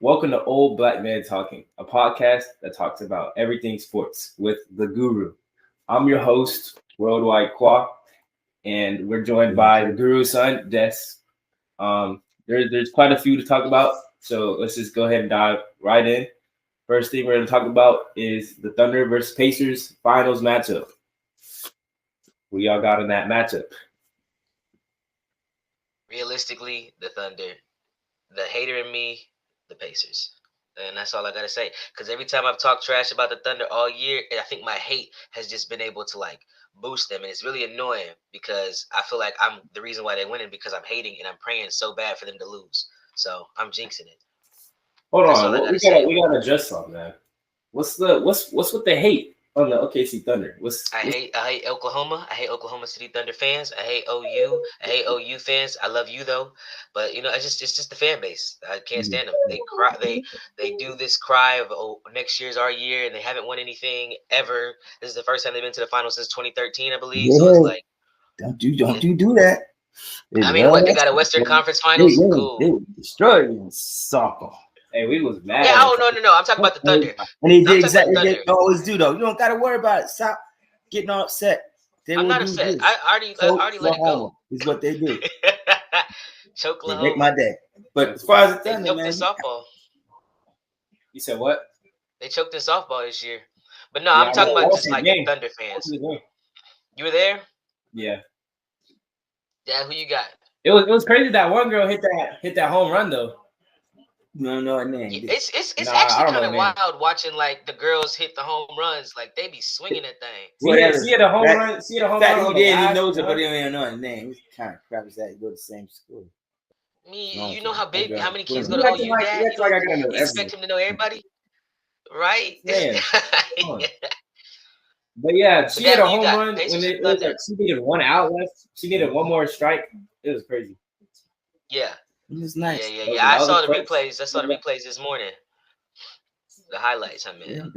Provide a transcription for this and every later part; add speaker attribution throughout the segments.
Speaker 1: Welcome to Old Black Man Talking, a podcast that talks about everything sports with the Guru. I'm your host, Worldwide Qua, and we're joined by the Guru's son, Des. There's quite a few to talk about, so let's just go ahead and dive right in. First thing we're going to talk about is the Thunder versus Pacers finals matchup. What y'all got in that matchup?
Speaker 2: Realistically, the Thunder. The hater in me, the Pacers. And that's all I got to say. Because every time I've talked trash about the Thunder all year, I think my hate has just been able to, boost them. And it's really annoying because I feel like I'm the reason why they're winning because I'm hating and I'm praying so bad for them to lose. So I'm jinxing it.
Speaker 1: Hold on. We gotta adjust something, man. What's with the hate on the OKC Thunder?
Speaker 2: I hate Oklahoma. I hate Oklahoma City Thunder fans. I hate OU. I hate OU fans. I love you though, but it's just the fan base. I can't stand them. They cry. They do this cry of next year's our year, and they haven't won anything ever. This is the first time they've been to the finals since 2013, I believe.
Speaker 3: Yeah.
Speaker 2: So it's like,
Speaker 3: don't you do that?
Speaker 2: I mean, what, they got a Western Conference Finals? Cool.
Speaker 3: They destroyed you in softball.
Speaker 1: Hey, we was mad.
Speaker 2: Yeah, no. I'm talking about the Thunder.
Speaker 3: And they did exactly what they always do, though. You don't got to worry about it. Stop getting all upset.
Speaker 2: I'm not upset. I already let it go.
Speaker 3: Is what they do.
Speaker 2: Choklahoma.
Speaker 3: They make my day. But as far as the Thunder,
Speaker 2: man, softball.
Speaker 1: You said what?
Speaker 2: They choked in softball this year. But no, I'm talking about just like the Thunder fans. You were there?
Speaker 1: Yeah.
Speaker 2: Yeah, who you got?
Speaker 1: It was crazy that one girl hit that home run though.
Speaker 3: You don't know her name.
Speaker 2: It's actually kind of wild watching like the girls hit the home runs. Like they be swinging that thing.
Speaker 1: See the home run. See the home run.
Speaker 3: He knows it, but he don't even know her name. What kind of crap is that? You go to the same school.
Speaker 2: You know how many kids go to OU? You expect him to know everybody, right?
Speaker 1: Yeah. But yeah, she hit a home run when she needed one out left. She needed one more strike. It was crazy.
Speaker 2: Yeah.
Speaker 3: It was nice.
Speaker 2: Yeah. I saw the replays. This morning. The highlights, I mean.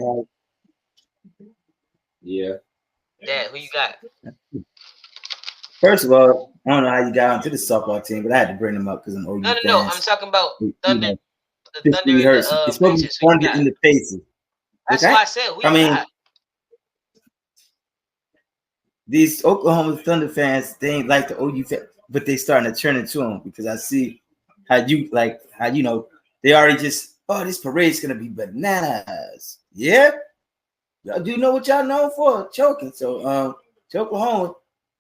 Speaker 1: Yeah.
Speaker 2: Dad, who you got?
Speaker 3: First of all, I don't know how you got onto the softball team, but I had to bring them up because I'm OU fans.
Speaker 2: No. I'm talking about Thunder. The Thunder
Speaker 3: it's supposed to be Thunder in the Pacers.
Speaker 2: That's why I said who you got.
Speaker 3: These Oklahoma Thunder fans, they ain't like the OU fans, but they starting to turn into them because I see how they already just, this parade's gonna be bananas. Yeah, y'all do know what y'all known for, choking. So Oklahoma,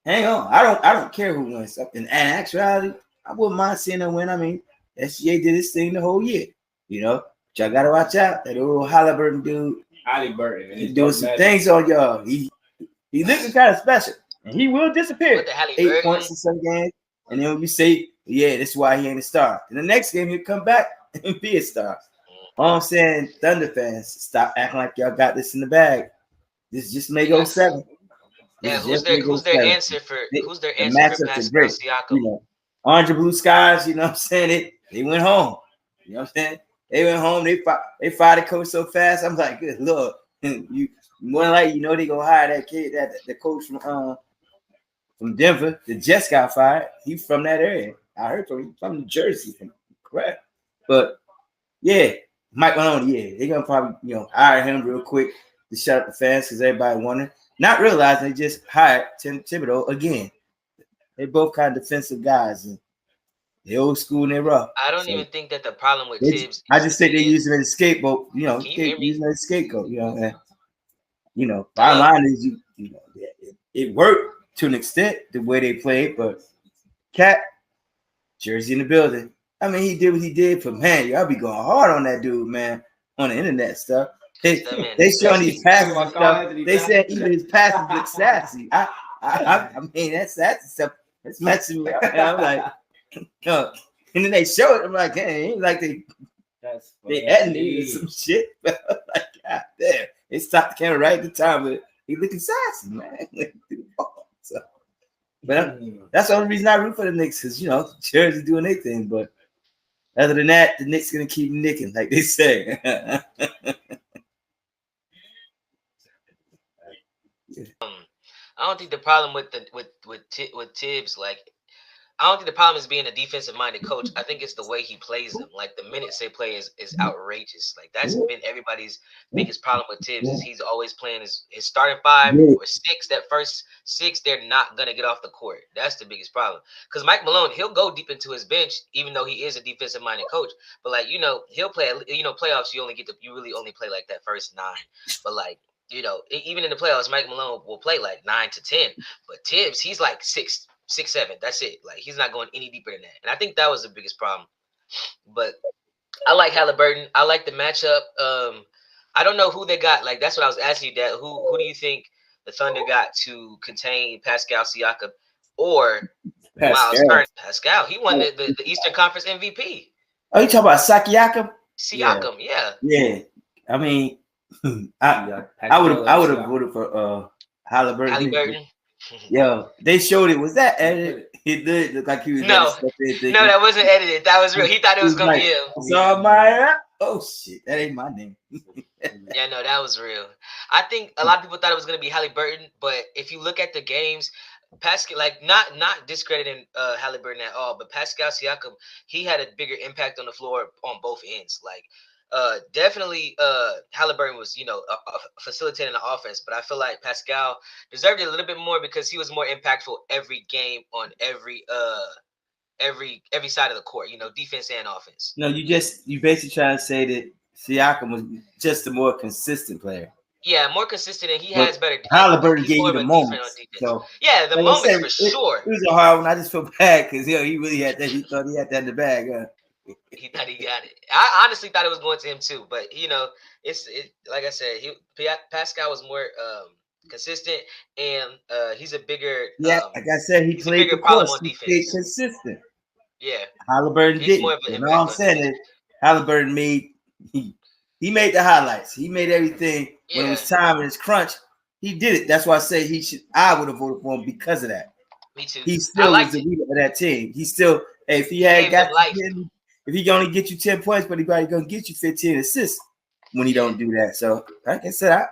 Speaker 3: hang on. I don't care who wins. In actuality, I wouldn't mind seeing them win. I mean, SGA did his thing the whole year, but y'all gotta watch out. That old Halliburton dude. He's doing some things on y'all. He's looking kind of special, and he will disappear. 8 points in some games, and then when you say, that's why he ain't a star. In the next game, he'll come back and be a star. All I'm saying, Thunder fans, stop acting like y'all got this in the bag. This just may go 7.
Speaker 2: Yeah, who's their answer for Pascal Siakam?
Speaker 3: Orange and blue skies. You know what I'm saying? They went home. You know what I'm saying? They went home. They fired the coach so fast. I'm like, good Lord, you. More than likely, they gonna hire that kid, the coach from Denver. The Jets got fired. He's from that area. I heard from New Jersey. Correct. But yeah, Mike Maloney. They're gonna probably hire him real quick to shut up the fans because everybody wondering, not realizing they just hired Tom Thibodeau again. They both kind of defensive guys and they old school and they rough.
Speaker 2: I don't even think that the problem with Tibbs.
Speaker 3: I just think they use him as a scapegoat. They use him as a scapegoat. Bottom line is it worked to an extent the way they played, but Cat, Jersey in the building. I mean, he did what he did, but man, y'all be going hard on that dude, man, on the internet stuff. They showing these passes and stuff. They said even his passes look sassy. I mean, that's sassy stuff. It's messing me up. And I'm like, and then they show it. I'm like, hey, ain't like they edited some shit. Like, God damn. They stopped the camera right at the time, but he looking sassy, man. So, but that's the only reason I root for the Knicks, because Jersey doing their thing. But other than that, the Knicks gonna keep nicking, like they say.
Speaker 2: I don't think the problem with Tibbs, like I don't think the problem is being a defensive-minded coach. I think it's the way he plays them. Like the minutes they play is outrageous. Like that's been everybody's biggest problem with Tibbs is he's always playing his starting 5 or 6. That first 6, they're not gonna get off the court. That's the biggest problem. Because Mike Malone, he'll go deep into his bench, even though he is a defensive-minded coach. But like he'll play. Playoffs, you really only play like that first 9. But like even in the playoffs, Mike Malone will play like 9 to 10. But Tibbs, he's like 6, 7. That's it. Like he's not going any deeper than that. And I think that was the biggest problem. But I like Halliburton. I like the matchup. I don't know who they got. Like that's what I was asking you, Dad. Who do you think the Thunder got to contain Pascal Siakam or Miles Turner? Pascal. He won the Eastern Conference MVP.
Speaker 3: Oh, you talking about Siakam?
Speaker 2: Siakam, yeah.
Speaker 3: Yeah. I mean, I would have voted for Halliburton. Yo, they showed it. Was that edited? It did look like he was.
Speaker 2: No, that wasn't edited. That was real. He thought it was gonna be him.
Speaker 3: So oh shit, that ain't my name.
Speaker 2: Yeah, no, that was real. I think a lot of people thought it was gonna be Halliburton, but if you look at the games, Pascal, like not discrediting Halliburton at all, but Pascal Siakam, he had a bigger impact on the floor on both ends. Like definitely Halliburton was facilitating the offense, but I feel like Pascal deserved it a little bit more because he was more impactful every game on every side of the court, defense and offense.
Speaker 3: No, you basically trying to say that Siakam was just a more consistent player.
Speaker 2: Yeah, more consistent, and he has better.
Speaker 3: Halliburton gave you the moments. So
Speaker 2: yeah, the moments for sure.
Speaker 3: It was a hard one. I just feel bad because he really had that. He thought he had that in the bag.
Speaker 2: He thought he got it. I honestly thought it was going to him too, but it's like I said, Pascal was more consistent, and he's a bigger.
Speaker 3: Yeah, like I said, he played a bigger problem on defense. He stayed consistent.
Speaker 2: Yeah,
Speaker 3: Halliburton did. You know what I'm saying? Halliburton made he made the highlights. He made everything when it was time in his crunch. He did it. That's why I say I would have voted for him because of that.
Speaker 2: Me too.
Speaker 3: He still was the leader of that team. He still, if he had got if he only get you 10 points, but he probably gonna get you 15 assists when he don't do that. So like I said,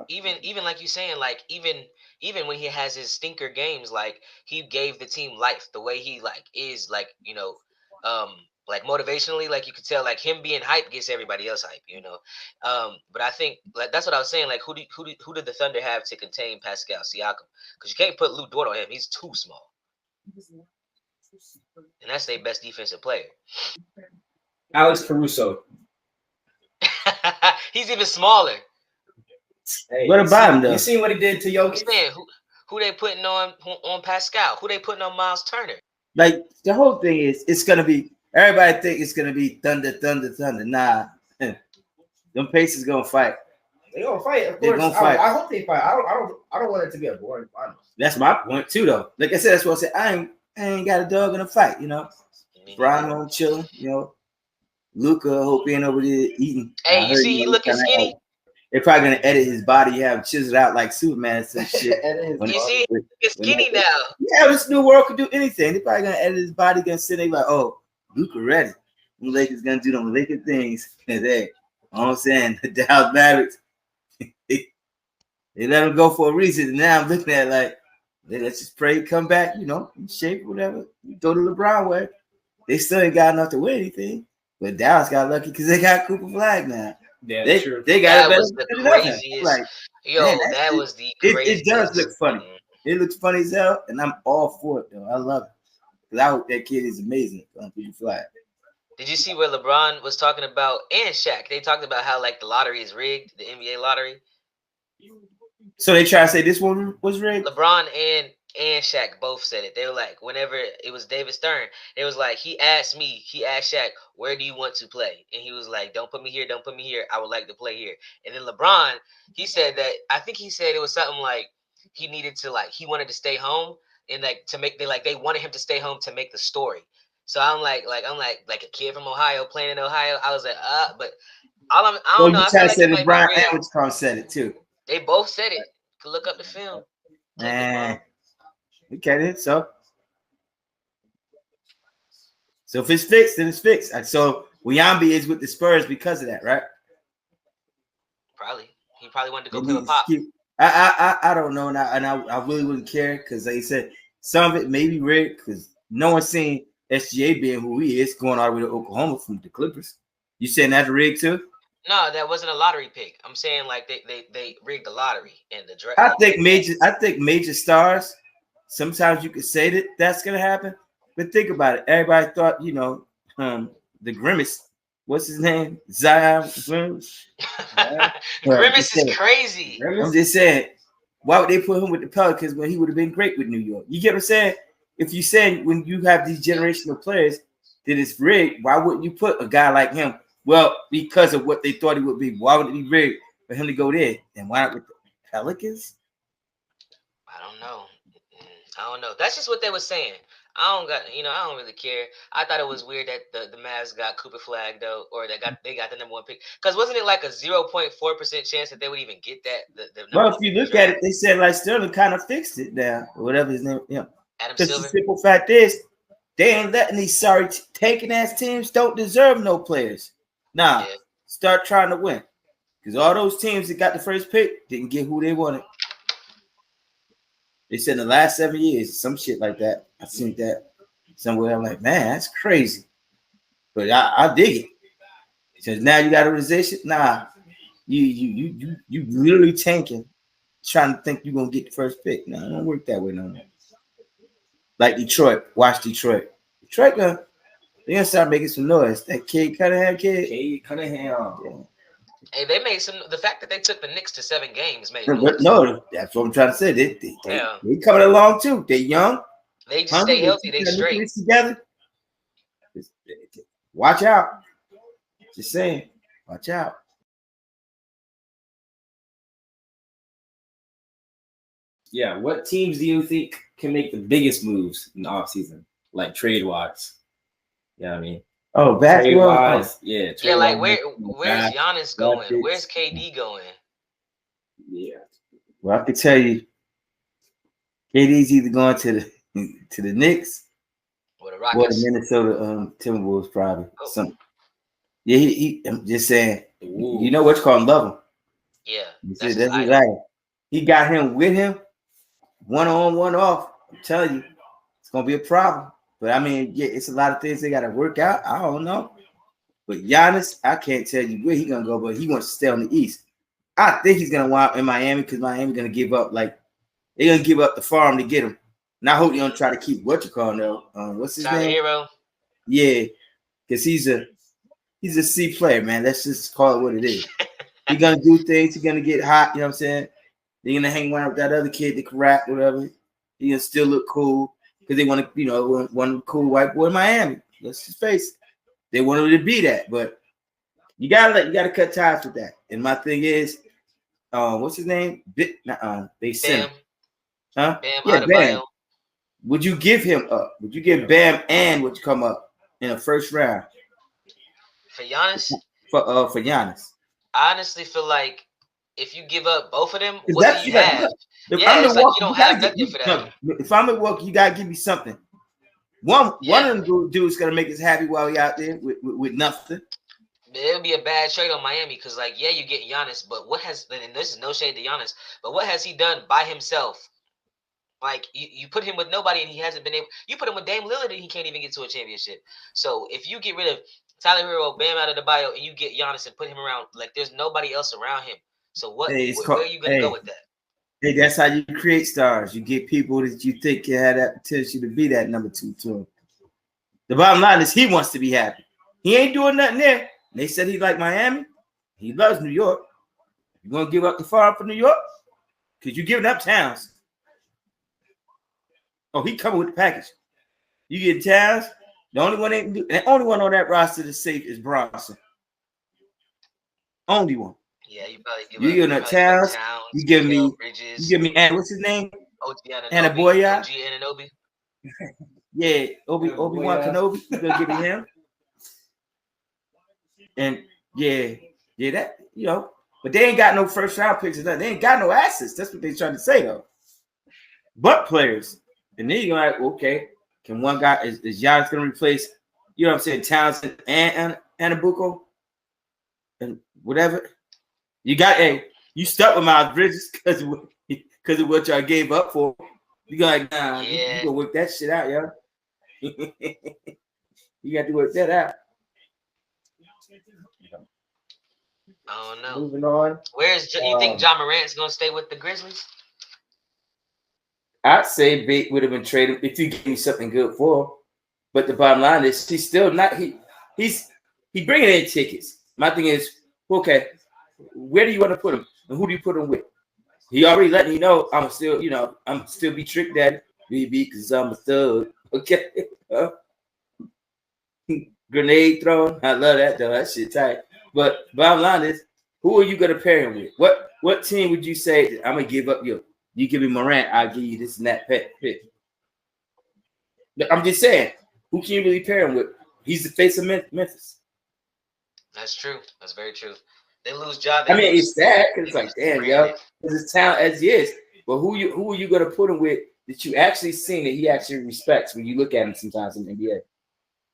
Speaker 2: even like you saying, like even when he has his stinker games, like he gave the team life. The way he is like motivationally, like you could tell, like him being hype gets everybody else hype, But I think like that's what I was saying. Like who did the Thunder have to contain Pascal Siakam? Because you can't put Lou Dort on him; he's too small, and that's their best defensive player.
Speaker 1: Alex Caruso.
Speaker 2: He's even smaller.
Speaker 3: Hey, what about him though?
Speaker 1: You seen what he did to Jokic?
Speaker 2: Who they putting on Pascal? Who they putting on Miles Turner?
Speaker 3: Like the whole thing is, it's gonna be. Everybody think it's gonna be Thunder. Nah, them Pacers gonna fight.
Speaker 1: They gonna fight. Of course, I hope they fight. I don't want it to be a boring final.
Speaker 3: That's my point too, though. Like I said, that's what I said. I ain't got a dog in a fight. Brian home chilling. Luka hope he ain't over there eating.
Speaker 2: Hey, you see, he looking skinny.
Speaker 3: They're probably gonna edit his body, have him chiseled out like Superman and some shit.
Speaker 2: You see, he's skinny now.
Speaker 3: Yeah, this new world could do anything. They're probably gonna edit his body, gonna sit there like, oh. Luka ready. The Lakers gonna do them Lakers things. And hey, all I'm saying, the Dallas Mavericks, they let him go for a reason. And now I'm looking at like, let's just pray, come back, in shape, whatever. You go to LeBron way. They still ain't got enough to win anything. But Dallas got lucky because they got Cooper Flag now.
Speaker 1: Yeah,
Speaker 3: they
Speaker 1: true.
Speaker 3: They got
Speaker 2: that was the craziest. Like, that was the craziest.
Speaker 3: It does look funny. It looks funny as hell, and I'm all for it though. I love it. I hope that kid is amazing on Cooper Flag.
Speaker 2: Did you see where LeBron was talking about and Shaq? They talked about how like the lottery is rigged, the NBA lottery.
Speaker 3: So they try to say this one was rigged?
Speaker 2: LeBron and Shaq both said it. They were like, whenever it was David Stern, it was like he asked Shaq, where do you want to play? And he was like, don't put me here, I would like to play here. And then LeBron, he said that, I think he said it was something like he wanted to stay home. And they wanted him to stay home to make the story. So I'm like a kid from Ohio playing in Ohio. I was like, but I don't know.
Speaker 3: You try to say that Brian Edwards said it too.
Speaker 2: They both said it. You can look up the film.
Speaker 3: Okay, so if it's fixed, then it's fixed. So Wiyambi is with the Spurs because of that, right?
Speaker 2: Probably. He probably wanted to go play with Pop.
Speaker 3: I don't know, and I really wouldn't care because, like you said, some of it may be rigged because no one's seen SGA being who he is, going all the way to Oklahoma from the Clippers. You saying that's rigged too?
Speaker 2: No, that wasn't a lottery pick. I'm saying like they rigged the lottery and the draft.
Speaker 3: I think major stars. Sometimes you could say that that's gonna happen, but think about it. Everybody thought, the Grimace. What's his name? Zion Grimace.
Speaker 2: Grimace is crazy.
Speaker 3: I'm just saying, why would they put him with the Pelicans when he would have been great with New York? You get what I'm saying? If you say when you have these generational players that it's rigged, why wouldn't you put a guy like him? Well, because of what they thought he would be. Why would it be rigged for him to go there? And why not with the Pelicans?
Speaker 2: I don't know. That's just what they were saying. I don't really care. I thought it was weird that the Mavs got Cooper Flag though, or they got the number 1 pick. Because wasn't it like a 0.4% chance that they would even get that?
Speaker 3: Well, if you look at it, they said like Sterling kind of fixed it now, or whatever his name.
Speaker 2: Adam
Speaker 3: Because
Speaker 2: Silver.
Speaker 3: the simple fact is, they ain't letting these sorry taking ass teams don't deserve no players. Nah, start trying to win. Because all those teams that got the first pick didn't get who they wanted. They said in the last 7 years, some shit like that. I seen that somewhere. I'm like, man, that's crazy. But I dig it. Because now you got a organization. Nah, you literally tanking, trying to think you're gonna get the first pick. No, it don't work that way no more. Like Detroit. Watch Detroit. Detroit they're gonna start making some noise. That Cade Cunningham kid.
Speaker 1: Cade Cunningham.
Speaker 3: Yeah.
Speaker 2: Hey, they made some. The fact that they took the Knicks to 7 games made
Speaker 3: No, that's what I'm trying to say. They coming along too. They young.
Speaker 2: They just stay healthy. They straight
Speaker 3: together. Watch out. Just saying. Watch out.
Speaker 1: Yeah, what teams do you think can make the biggest moves in the offseason? Like trade-wise? Yeah, I mean.
Speaker 3: Oh, basketball?
Speaker 1: Yeah.
Speaker 2: Yeah, like where's Giannis going? Where's KD going?
Speaker 1: Yeah.
Speaker 3: Well, I can tell you, KD's either going to the Knicks
Speaker 2: or the
Speaker 3: Rockets. Or the Minnesota Timberwolves, probably. Yeah, I'm just saying. Ooh. You know what you call him, love him.
Speaker 2: Yeah,
Speaker 3: that's exactly. He got him with him, one on, one off. I'm telling you, it's gonna be a problem. But I mean, yeah, it's a lot of things they got to work out. I don't know. But Giannis, I can't tell you where he's going to go, but he wants to stay on the East. I think he's going to wind up in Miami because Miami's going to give up, they're going to give up the farm to get him. And I hope you don't try to keep what you call though. What's his name?
Speaker 2: Hero.
Speaker 3: Yeah, because he's a C player, man. Let's just call it what it is. He's going to do things. He's going to get hot, you know what I'm saying? They're going to hang around with that other kid that can rap, whatever. He's going to still look cool. Because they want to, one cool white boy in Miami. Let's just face it. They wanted to be that, but you gotta cut ties with that. And my thing is, what's his name? They sent him. Huh? Bam. Would you give him up? Would you give Bam and would you come up in a first round?
Speaker 2: For Giannis?
Speaker 3: For Giannis.
Speaker 2: I honestly feel like if you give up both of them, what do you have?
Speaker 3: If
Speaker 2: yeah, it's like you don't have nothing for that.
Speaker 3: If I'm at Milwaukee, you gotta give me something. One of them dudes gonna make us happy while we out there with nothing.
Speaker 2: It'll be a bad trade on Miami because, you get Giannis, but what has? And this is no shade to Giannis, but what has he done by himself? Like you put him with nobody and he hasn't been able. You put him with Dame Lillard and he can't even get to a championship. So if you get rid of Tyler Hero, Bam out of the bio, and you get Giannis and put him around, there's nobody else around him. So where are you gonna go with that?
Speaker 3: Hey, that's how you create stars. You get people that you think can have that potential to be that number 2 to him. The bottom line is he wants to be happy. He ain't doing nothing there. They said he like Miami. He loves New York. You gonna give up the farm for New York? Because you're giving up Towns. Oh, he coming with the package. You get Towns. The only one on that roster that's safe is Bronson. Only one.
Speaker 2: Yeah, you probably
Speaker 3: give me Towns. You give me, and what's his name?
Speaker 2: Anunoby. OG Anunoby.
Speaker 3: Yeah, Obi-Wan Kenobi. You gonna give me him? And that but they ain't got no first round picks or nothing. They ain't got no assets. That's what they trying to say though. But players, and then you're like, okay, can one guy is Giannis gonna replace? You know what I'm saying? Townsend and Anabuko and whatever. You stuck with Miles Bridges because of what y'all gave up for. You got you gonna work that shit out, yo. You got to work that out.
Speaker 2: I don't know.
Speaker 4: Moving on.
Speaker 2: Where's you think John Morant's gonna stay with the Grizzlies?
Speaker 3: I'd say Bate would have been traded if you gave me something good for him. But the bottom line is he's still not. He's bringing in tickets. My thing is, okay, where do you want to put him, and who do you put him with? He already letting you know I'm still be tricked at BB because I'm a thug. Okay, grenade throwing. I love that though. That shit tight. But bottom line is, who are you gonna pair him with? What team would you say I'm gonna give up you? You give me Morant, I'll give you this and that pick. I'm just saying, who can you really pair him with? He's the face of Memphis.
Speaker 2: That's true. That's very true. They lose Ja.
Speaker 3: It's sad because it's like, damn, yo, because it's talent as he is. But who are you gonna put him with that you actually seen that he actually respects when you look at him sometimes in the NBA?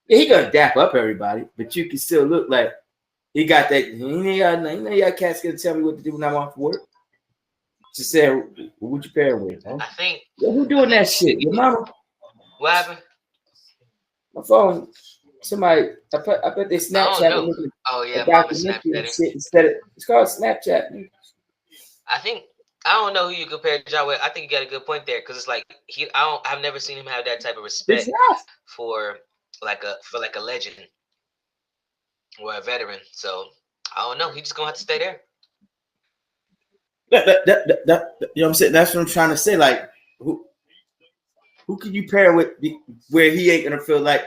Speaker 3: Yeah, he gonna dap up everybody, but you can still look like he got that. Y'all cats gonna tell me what to do when I'm off work. Just say, who would you pair him with? Huh?
Speaker 2: I think.
Speaker 3: Who doing that shit? Your mama?
Speaker 2: What happened?
Speaker 3: My phone. Somebody. I put their Snapchat.
Speaker 2: Oh yeah, mama Snapchat.
Speaker 3: Instead of, it's called Snapchat.
Speaker 2: I don't know who you compare Ja with. I think you got a good point there because it's like I've never seen him have that type of respect for a legend or a veteran. So I don't know. He's just gonna have to stay there.
Speaker 3: You know what I'm saying? That's what I'm trying to say. Like, who can you pair with where he ain't gonna feel like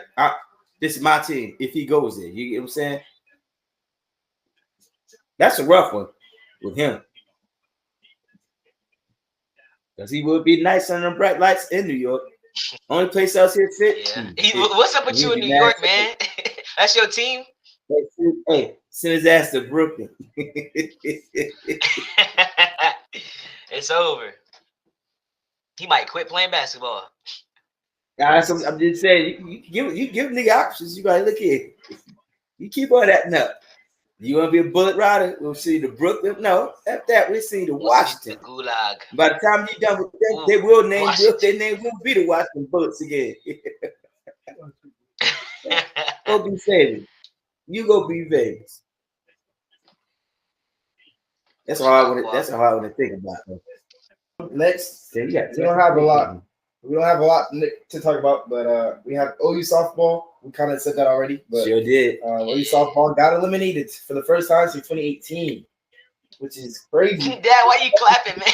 Speaker 3: this is my team if he goes there? You get what I'm saying? That's a rough one with him. Because he would be nice under the bright lights in New York. Only place else here fit.
Speaker 2: Yeah. What's up with you in New York, man? That's your team?
Speaker 3: Hey, send his ass to Brooklyn.
Speaker 2: It's over. He might quit playing basketball.
Speaker 3: Guys, I'm just saying, you give nigga options. You gotta look here. You keep on acting up. You want to be a bullet rider? We'll see the Brooklyn. No, after that, we'll see the Washington.
Speaker 2: The Gulag.
Speaker 3: By the time you're done with that, they will name their name will be the Washington Bullets again. Go be Vegas. You go be Vegas. That's all I want to think about.
Speaker 4: Next,
Speaker 3: we
Speaker 4: don't have a lot. We don't have a lot to talk about, but we have OU softball. We kind of said that already. But,
Speaker 3: sure did.
Speaker 4: OU softball got eliminated for the first time since 2018, which is crazy.
Speaker 2: Dad, why you clapping, man?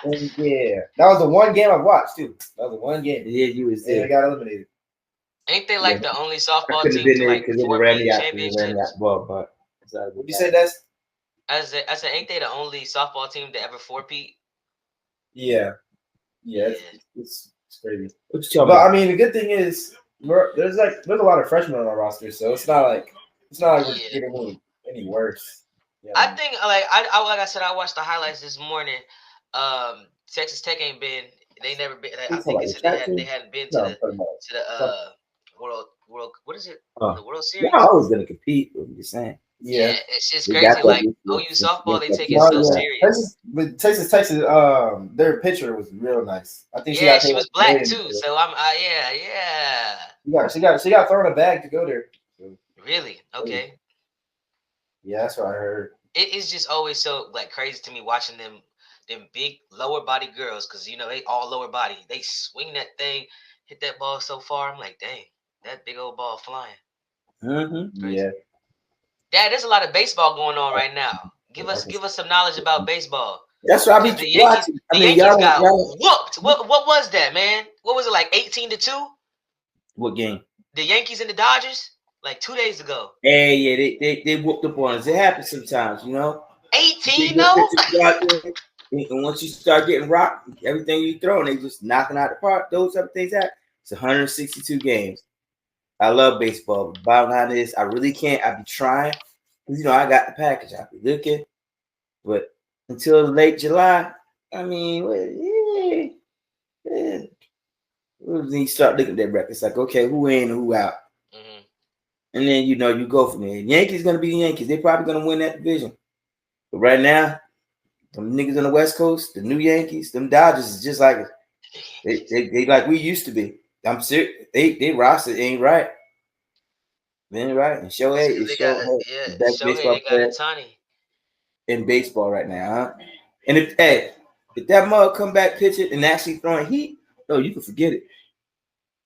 Speaker 4: And yeah, that was the one game I watched too. That was the one game.
Speaker 3: Yeah, you was there.
Speaker 4: And they got eliminated.
Speaker 2: Ain't they like the only softball team to like 4 championships?
Speaker 3: What
Speaker 4: you say, Des?
Speaker 2: I said, ain't they the only softball team to ever 4-peat?
Speaker 4: Yeah. It's crazy.
Speaker 3: But
Speaker 4: I mean, the good thing is there's a lot of freshmen on our roster, so it's not like we're getting any worse. Yeah.
Speaker 2: I think like I said, I watched the highlights this morning. Texas Tech ain't been. They never been. I think they hadn't been to the world. What is it? The World Series.
Speaker 3: Yeah, I was gonna compete. What you saying?
Speaker 4: Yeah,
Speaker 2: it's just crazy. Like OU softball, they take it so serious.
Speaker 4: Texas, their pitcher was real nice. I think
Speaker 2: she was black too. So I'm,
Speaker 4: She got thrown a bag to go there.
Speaker 2: Really? Okay.
Speaker 4: Yeah, that's what I heard.
Speaker 2: It is just always so like crazy to me watching them big lower body girls because they all lower body. They swing that thing, hit that ball so far. I'm like, dang, that big old ball flying.
Speaker 3: Mm-hmm. Yeah.
Speaker 2: Dad, there's a lot of baseball going on right now. Give us some knowledge about baseball.
Speaker 3: That's what I mean.
Speaker 2: The Yankees got whooped. What was that, man? What was it, like 18-2?
Speaker 3: What game?
Speaker 2: The Yankees and the Dodgers, like 2 days ago.
Speaker 3: Hey, yeah, they whooped up on us. It happens sometimes,
Speaker 2: 18 though.
Speaker 3: And once you start getting rocked, everything you throw, and they just knocking out the park. Those other things out. It's 162 games. I love baseball. But bottom line is, I really can't. I be trying because I got the package. I be looking, but until late July, I mean, when you start looking at that record, it's like, okay, who in, who out, and then you go from there. Yankees gonna be the Yankees. They probably gonna win that division. But right now, them niggas on the West Coast, the new Yankees, them Dodgers is just like they like we used to be. I'm serious. They roster ain't right. They ain't right. And Shohei is
Speaker 2: They got
Speaker 3: the best
Speaker 2: Shohei.
Speaker 3: baseball
Speaker 2: They got
Speaker 3: player
Speaker 2: Otani.
Speaker 3: in baseball right now, huh? And if that mug come back pitching and actually throwing heat, you can forget it.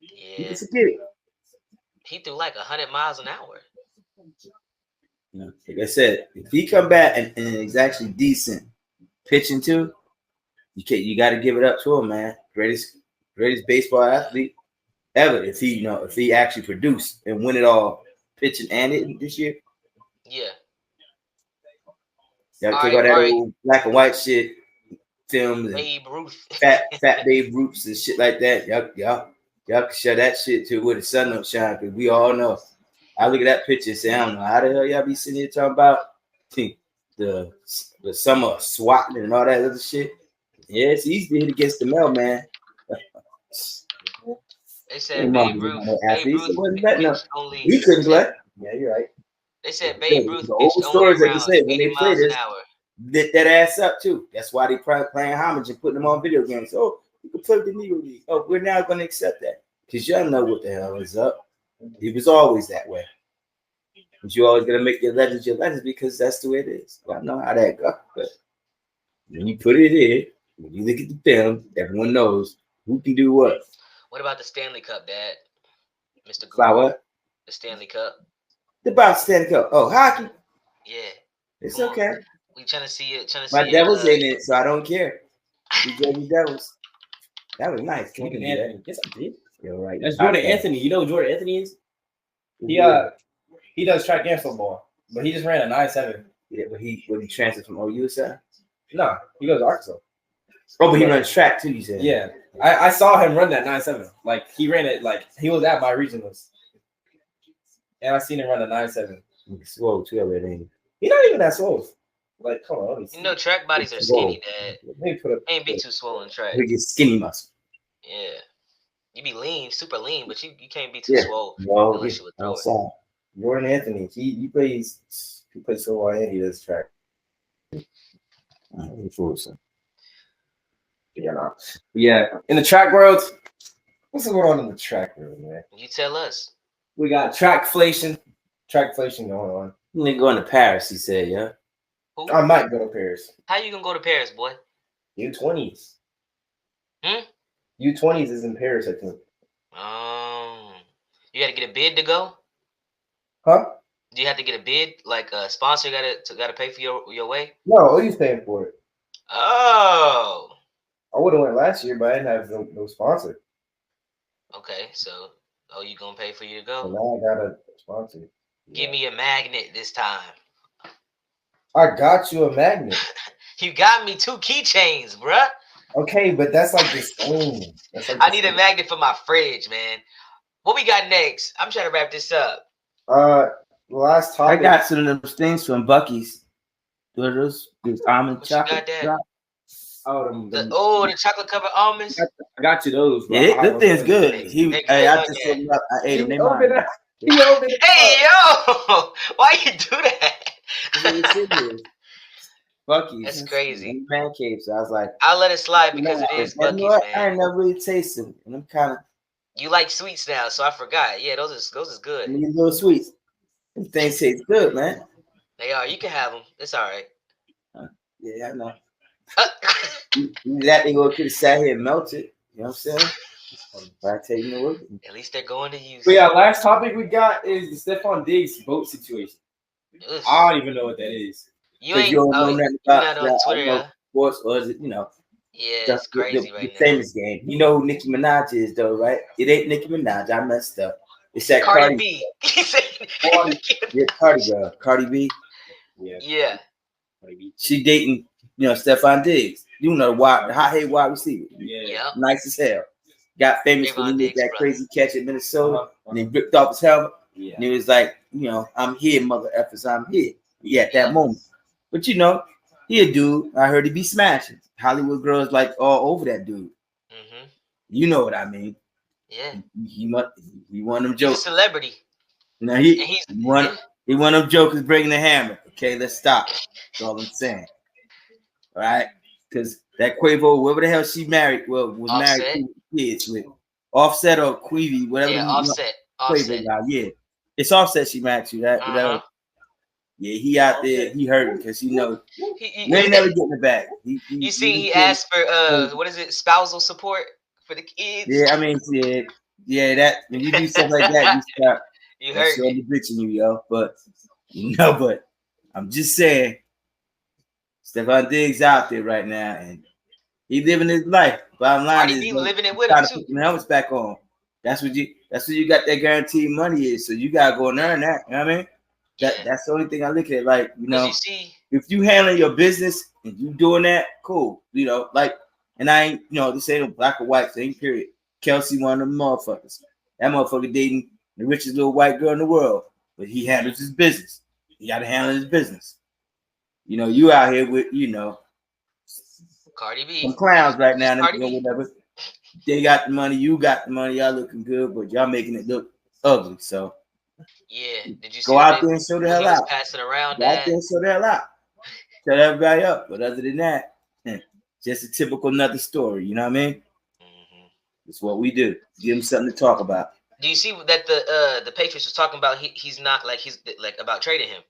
Speaker 3: You
Speaker 2: Yeah,
Speaker 3: can forget it.
Speaker 2: he threw like 100 miles an hour.
Speaker 3: Like I said, if he come back and is actually decent pitching too, you got to give it up to him, man. Greatest baseball athlete ever. If he actually produced and win it all, pitching and hitting this year.
Speaker 2: Yeah.
Speaker 3: Y'all take all that old black and white shit, films and
Speaker 2: Babe Ruth.
Speaker 3: fat Babe Ruths and shit like that. Y'all can share that shit too where the sun don't shine, because we all know. I look at that picture and say, I don't know how the hell y'all be sitting here talking about the summer swatting and all that other shit. Yeah, it's easy to hit against the mailman.
Speaker 2: They said Babe Ruth. Babe Ruth pitched only.
Speaker 3: He couldn't play. Yeah, you're right.
Speaker 2: They said Babe Ruth
Speaker 3: the
Speaker 2: pitched
Speaker 3: old
Speaker 2: only
Speaker 3: stories, like
Speaker 2: around
Speaker 3: you said, when
Speaker 2: 80
Speaker 3: they play
Speaker 2: miles an
Speaker 3: this,
Speaker 2: hour.
Speaker 3: lit that ass up too. That's why they probably playing homage and putting them on video games. Oh, you can play the Negro League. Oh, we're now going to accept that because y'all know what the hell is up. It was always that way. But you're always going to make your legends because that's the way it is. I know how that goes. But when you put it in, when you look at the film, everyone knows who can do what.
Speaker 2: What about the Stanley Cup, Dad? Mr.
Speaker 3: By
Speaker 2: Guru?
Speaker 3: what?
Speaker 2: The Stanley Cup.
Speaker 3: The box Stanley Cup. Oh, hockey.
Speaker 2: Yeah.
Speaker 3: It's
Speaker 2: Come
Speaker 3: okay.
Speaker 2: on. We trying to see it.
Speaker 3: My Devils in it, so I don't care. The Jersey Devils. That was nice.
Speaker 1: Jordan Anthony. Yes, I did.
Speaker 3: You're right.
Speaker 1: That's Jordan Anthony. You know who Jordan Anthony is? He does track and football, but he just ran a 9.7.
Speaker 3: Yeah, but he transferred from OU, sir?
Speaker 1: No, he goes to Arkansas.
Speaker 3: Oh, but he runs track too, you said.
Speaker 1: Yeah. I saw him run that 9.7. Like he ran it like he was at my regionals. And I seen him run a 9.7.
Speaker 3: He's swole too already.
Speaker 1: He's not even that swole. Like, come on.
Speaker 2: You know, track bodies are skinny, Dad.
Speaker 1: They
Speaker 2: ain't be too swollen track.
Speaker 3: We get skinny muscle.
Speaker 2: Yeah. You be lean, super lean, but you can't be too swole unless you would throw it.
Speaker 4: Jordan Anthony, he plays so well and he does track.
Speaker 1: Yeah. In the track world,
Speaker 4: what's going on in the track world, man?
Speaker 2: You tell us.
Speaker 1: We got trackflation going on.
Speaker 3: They going to Paris, he said, yeah.
Speaker 2: Who?
Speaker 4: I might go to Paris.
Speaker 2: How you gonna go to Paris, boy?
Speaker 4: U20s.
Speaker 2: Hmm?
Speaker 4: U20s is in Paris, I think.
Speaker 2: You got to get a bid to go?
Speaker 4: Huh?
Speaker 2: Do you have to get a bid? Like a sponsor got to pay for your way?
Speaker 4: No, OU's paying for it.
Speaker 2: Oh.
Speaker 4: I would have went last year, but I didn't have no sponsor.
Speaker 2: Okay, so you gonna pay for you to go?
Speaker 4: So now I got a sponsor.
Speaker 2: Give me a magnet this time.
Speaker 4: I got you a magnet.
Speaker 2: You got me 2 keychains, bruh.
Speaker 4: Okay, but that's like the same.
Speaker 2: I need a magnet for my fridge, man. What we got next? I'm trying to wrap this up.
Speaker 4: Last topic.
Speaker 3: I got some of those things from Buc-ee's. Those almond chocolate.
Speaker 2: The chocolate covered almonds.
Speaker 1: I got you those. Bro.
Speaker 3: Yeah, that thing's good. I just told him I ate them. They mine.
Speaker 2: Hey yo, why you do that?
Speaker 3: Buc-ee's.
Speaker 2: That's crazy.
Speaker 3: Man cave. So I was like,
Speaker 2: I'll let it slide because it is Buc-ee's, man.
Speaker 3: I ain't never really tasted them, and I'm kind of.
Speaker 2: You like sweets now, so I forgot. Yeah, those is good.
Speaker 3: These little sweets. Them things taste good, man.
Speaker 2: They are. You can have them. It's all right.
Speaker 3: Yeah, I know. That thing could have sat here and melted. You know what I'm saying? I tell you what.
Speaker 2: At least they're going to use.
Speaker 1: But yeah, last topic we got is the Stefon Diggs boat situation.
Speaker 2: Ugh.
Speaker 1: I don't even know what that is.
Speaker 2: You ain't
Speaker 3: don't know nothing about
Speaker 2: not on Twitter, huh?
Speaker 3: Sports, or is it, you know?
Speaker 2: Yeah, it's crazy
Speaker 3: the famous game. You know who Nicki Minaj is, though, right? It ain't Nicki Minaj. I messed up. It's that
Speaker 2: Cardi B.
Speaker 3: Cardi B.
Speaker 2: Yeah.
Speaker 3: She dating, Stefon Diggs. You know, the hot-head wide receiver.
Speaker 2: Yeah.
Speaker 3: Nice as hell. Got famous when he made that crazy catch at Minnesota, and he ripped off his helmet.
Speaker 1: Yeah.
Speaker 3: And he was like, I'm here, mother effers, I'm here. Yeah, at that moment. But he a dude. I heard he be smashing. Hollywood girls like all over that dude.
Speaker 2: Mm-hmm.
Speaker 3: You know what I mean?
Speaker 2: Yeah.
Speaker 3: He one of them jokers.
Speaker 2: He's a celebrity.
Speaker 3: Now he one of them jokers bringing the hammer. Okay, let's stop. That's all I'm saying. All right, because that Quavo, whoever the hell she married, was married to kids with. Offset or Queevy, whatever.
Speaker 2: Yeah, Offset.
Speaker 3: Quavo guy. Yeah, it's Offset. She matched you that.
Speaker 2: Uh-huh.
Speaker 3: Yeah, he out there. He hurting because you know
Speaker 2: He,
Speaker 3: we ain't never getting it back.
Speaker 2: you see, he asked for what is it, spousal support for the kids?
Speaker 3: Yeah, I mean, yeah. That when you do stuff like that, you start.
Speaker 2: You
Speaker 3: That's
Speaker 2: heard me.
Speaker 3: bitching you, yo. But but I'm just saying, Stefon Diggs out there right now, and he living his life. Bottom line
Speaker 2: Cardi
Speaker 3: is
Speaker 2: B living it with
Speaker 3: trying
Speaker 2: him
Speaker 3: to
Speaker 2: too.
Speaker 3: put the helmets back on. That's what you got that guaranteed money is. So you gotta go and earn that. You know what I mean?
Speaker 2: Yeah.
Speaker 3: That's the only thing I look at. Like, you know,
Speaker 2: you see,
Speaker 3: if you handling your business and you doing that, cool. You know, like, and I ain't, you know, this ain't a black or white thing, period. Kelsey, one of them motherfuckers. That motherfucker dating the richest little white girl in the world, but he handles his business. He got to handle his business. You know, you out here with, you know,
Speaker 2: Cardi B.
Speaker 3: some clowns right now, and
Speaker 2: Cardi
Speaker 3: you know,
Speaker 2: B.
Speaker 3: whatever. They got the money, you got the money, y'all looking good, but y'all making it look ugly. So
Speaker 2: Yeah. Did you see
Speaker 3: go out there and show the hell out.
Speaker 2: passing around
Speaker 3: Go out
Speaker 2: that?
Speaker 3: there and show the hell out. Shut everybody up. But other than that, just a typical another story. You know what I mean?
Speaker 2: Mm-hmm.
Speaker 3: It's what we do. Give them something to talk about.
Speaker 2: Do you see that the Patriots was talking about he's not like he's like about trading him?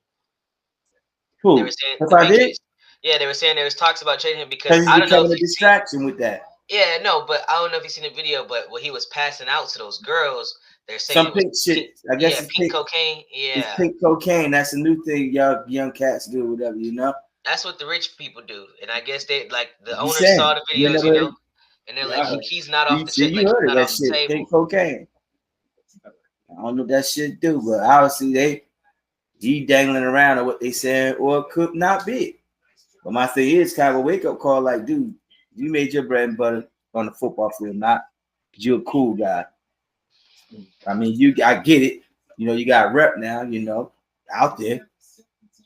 Speaker 3: Who?
Speaker 2: They were saying
Speaker 3: If
Speaker 2: the
Speaker 3: I did?
Speaker 2: Patriots. Yeah, they were saying there was talks about trading him because
Speaker 3: Because
Speaker 2: I
Speaker 3: he's
Speaker 2: don't know
Speaker 3: becoming
Speaker 2: if
Speaker 3: a
Speaker 2: you seen.
Speaker 3: distraction with that.
Speaker 2: Yeah, no, but I don't know if you seen the video, but when he was passing out to those girls, they're saying
Speaker 3: Some
Speaker 2: it was
Speaker 3: pink shit. I guess it's
Speaker 2: pink cocaine.
Speaker 3: It's
Speaker 2: Yeah,
Speaker 3: pink cocaine. That's a new thing y'all young cats do, whatever, you know?
Speaker 2: that's what the rich people do, and I guess they like the
Speaker 3: You
Speaker 2: owners saw
Speaker 3: saying.
Speaker 2: the
Speaker 3: You
Speaker 2: videos,
Speaker 3: never
Speaker 2: and they're like,
Speaker 3: yeah.
Speaker 2: he's not off
Speaker 3: You
Speaker 2: the
Speaker 3: see,
Speaker 2: table,
Speaker 3: you
Speaker 2: like
Speaker 3: heard
Speaker 2: he's
Speaker 3: of
Speaker 2: not
Speaker 3: that
Speaker 2: off the
Speaker 3: shit.
Speaker 2: table.
Speaker 3: Pink cocaine. I don't know what that shit do, but obviously he dangling around or what they saying, or it could not be. But my thing is kind of a wake-up call, like, dude, you made your bread and butter on the football field, not because you're a cool guy. I mean, I get it. You know, you got rep now, you know, out there.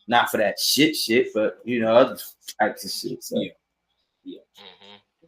Speaker 3: Not for that shit, but you know, other types of shit. So
Speaker 2: Mm-hmm.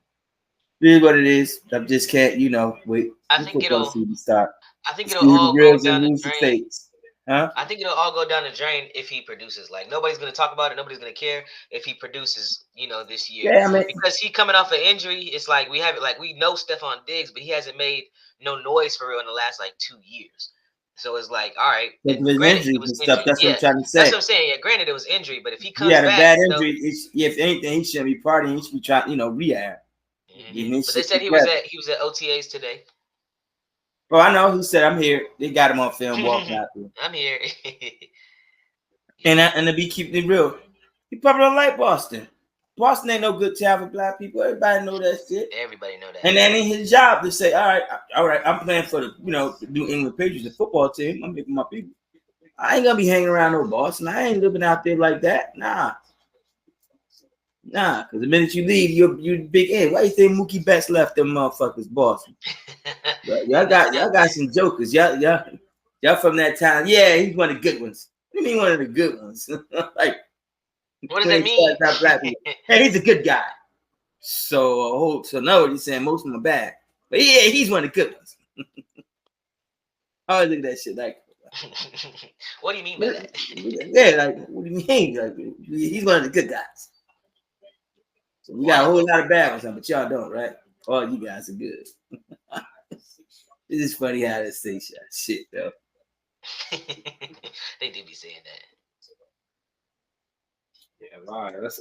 Speaker 3: it is what it is. I just can't, you know, wait
Speaker 2: I
Speaker 3: for
Speaker 2: think
Speaker 3: football season start.
Speaker 2: I think
Speaker 3: See
Speaker 2: it'll
Speaker 3: who the
Speaker 2: all go
Speaker 3: reals and
Speaker 2: down the
Speaker 3: who's the
Speaker 2: drain.
Speaker 3: fakes. Huh?
Speaker 2: I think it'll all go down the drain if he produces. Like nobody's gonna talk about it. Nobody's gonna care if he produces. You know, this year.
Speaker 3: Yeah, I mean,
Speaker 2: Because he coming off an injury. It's like we have it. Like we know Stefon Diggs, but he hasn't made no noise for real in the last like 2 years. So it's like, all right.
Speaker 3: with
Speaker 2: Granted,
Speaker 3: injuries
Speaker 2: it
Speaker 3: and
Speaker 2: was
Speaker 3: stuff.
Speaker 2: injury.
Speaker 3: That's what
Speaker 2: Yeah,
Speaker 3: I'm trying to say.
Speaker 2: that's what I'm saying. Yeah, granted, it was injury, but if he
Speaker 3: He
Speaker 2: comes
Speaker 3: had a
Speaker 2: back,
Speaker 3: bad
Speaker 2: you know,
Speaker 3: injury. If anything, he shouldn't be partying. He should be trying, you know, rehab.
Speaker 2: mm-hmm. But they said he was at OTAs today.
Speaker 3: Bro, I know. He said, "I'm here." They got him on film walking out there.
Speaker 2: I'm here.
Speaker 3: And to be keeping it real, he probably don't like Boston. Boston ain't no good town for black people. Everybody know that shit.
Speaker 2: Everybody know that.
Speaker 3: And that ain't his job to say, all right, I'm playing for the, you know, the New England Patriots, the football team. I'm making my people. I ain't gonna be hanging around no Boston. I ain't living out there like that. Nah. Because the minute you leave, you're big in. Why you think Mookie Betts left them motherfuckers, Boston? Y'all got some jokers. Y'all from that town. Yeah, he's one of the good ones. What do you mean one of the good ones? Like,
Speaker 2: what does that mean?
Speaker 3: Black people. Hey, he's a good guy. So no, he's saying most of them are bad. But yeah, he's one of the good ones. I always look at that shit like,
Speaker 2: what do you mean by that?
Speaker 3: Yeah, like, what do you mean? Like, he's one of the good guys. So we got a whole lot of bad ones, but y'all don't, right? All you guys are good. It's just funny how they say shit, though.
Speaker 2: They do be saying that.
Speaker 1: Yeah, all right. Let's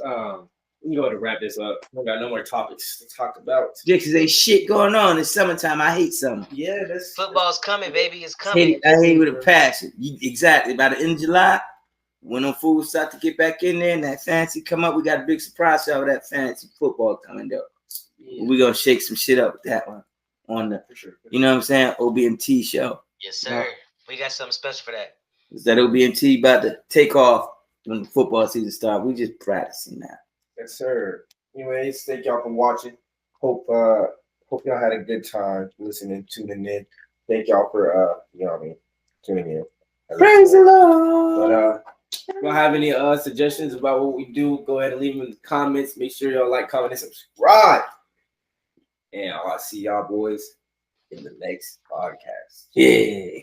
Speaker 1: we can go to wrap this up. We got no more topics to talk about.
Speaker 3: Yeah, because there's shit going on. It's summertime. I hate summer.
Speaker 1: Yeah, that's
Speaker 2: football's coming, baby. It's coming.
Speaker 3: I hate it with a passion. Exactly. By the end of July, when them fools start to get back in there and that fancy come up, we got a big surprise show of that fancy football coming up. Yeah. We're gonna shake some shit up with that one on the, you know what I'm saying, OBMT show.
Speaker 2: Yes, sir. We got something special for that.
Speaker 3: Is that OBMT about to take off when the football season starts? We just practicing now.
Speaker 4: Yes, sir. Anyways, thank y'all for watching. Hope y'all had a good time listening, tuning in. Thank y'all for you know what I mean, tuning in.
Speaker 3: Praise the Lord.
Speaker 1: But if y'all have any suggestions about what we do, go ahead and leave them in the comments. Make sure y'all like, comment, and subscribe. And I'll see y'all boys in the next podcast.
Speaker 3: Yeah.